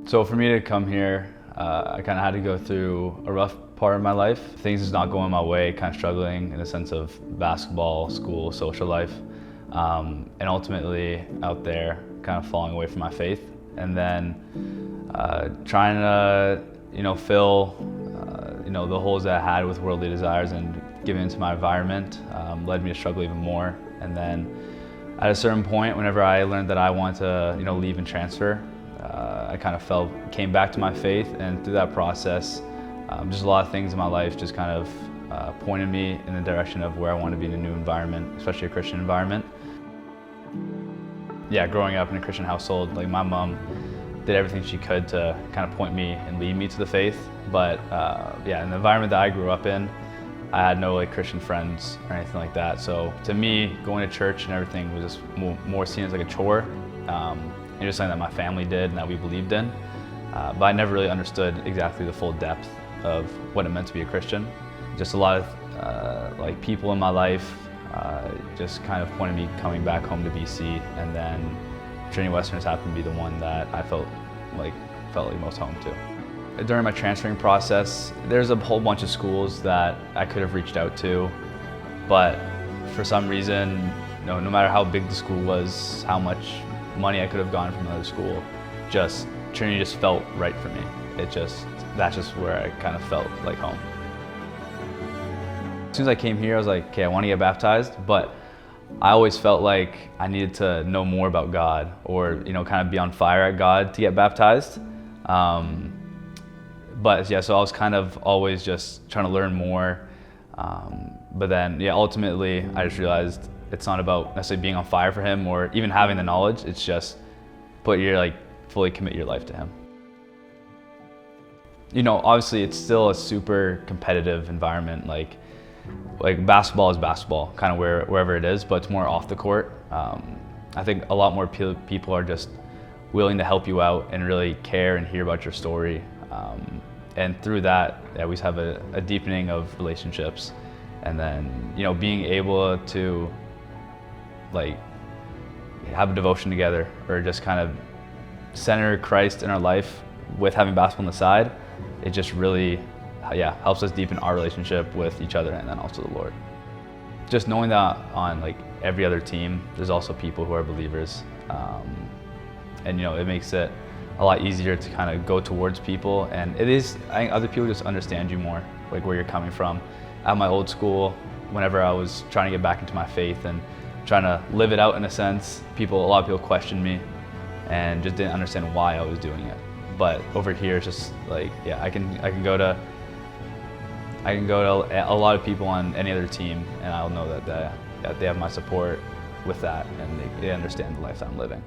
So for me to come here, I kind of had to go through a rough part of my life. Things is not going my way, kind of struggling in the sense of basketball, school, social life, and ultimately out there kind of falling away from my faith. And then trying to, fill, the holes that I had with worldly desires and giving into my environment led me to struggle even more. And then at a certain point, whenever I learned that I wanted to, leave and transfer, I kind of came back to my faith, and through that process, just a lot of things in my life just kind of pointed me in the direction of where I want to be in a new environment, especially a Christian environment. Yeah, growing up in a Christian household, like my mom did everything she could to kind of point me and lead me to the faith. But yeah, in the environment that I grew up in, I had no Christian friends or anything like that. So to me, going to church and everything was just more seen as like a chore. And just something that my family did and that we believed in. But I never really understood exactly the full depth of what it meant to be a Christian. Just a lot of people in my life just kind of pointed me coming back home to BC, and then Trinity Western has happened to be the one that I felt like most home to. During my transferring process, there's a whole bunch of schools that I could have reached out to, but for some reason, no matter how big the school was, how much money I could have gotten from another school, Trinity just felt right for me. That's just where I kind of felt like home. As soon as I came here, I was like, okay, I want to get baptized, but I always felt like I needed to know more about God, or kind of be on fire at God to get baptized. But yeah, so I was kind of always just trying to learn more. But then, yeah, ultimately, I just realized it's not about necessarily being on fire for Him or even having the knowledge. It's just fully commit your life to Him. Obviously, it's still a super competitive environment. Like basketball is basketball, kind of wherever it is, but it's more off the court. I think a lot more people are just willing to help you out and really care and hear about your story. And through that, yeah, we have a deepening of relationships. And then, being able to have a devotion together, or just kind of center Christ in our life with having basketball on the side, it just really, helps us deepen our relationship with each other and then also the Lord. Just knowing that on every other team, there's also people who are believers, and it makes it a lot easier to kind of go towards people, and I think other people just understand you more, where you're coming from. At my old school, whenever I was trying to get back into my faith and trying to live it out in a sense, a lot of people questioned me and just didn't understand why I was doing it. But over here, it's just I can go to a lot of people on any other team, and I'll know that they have my support with that, and they understand the life that I'm living.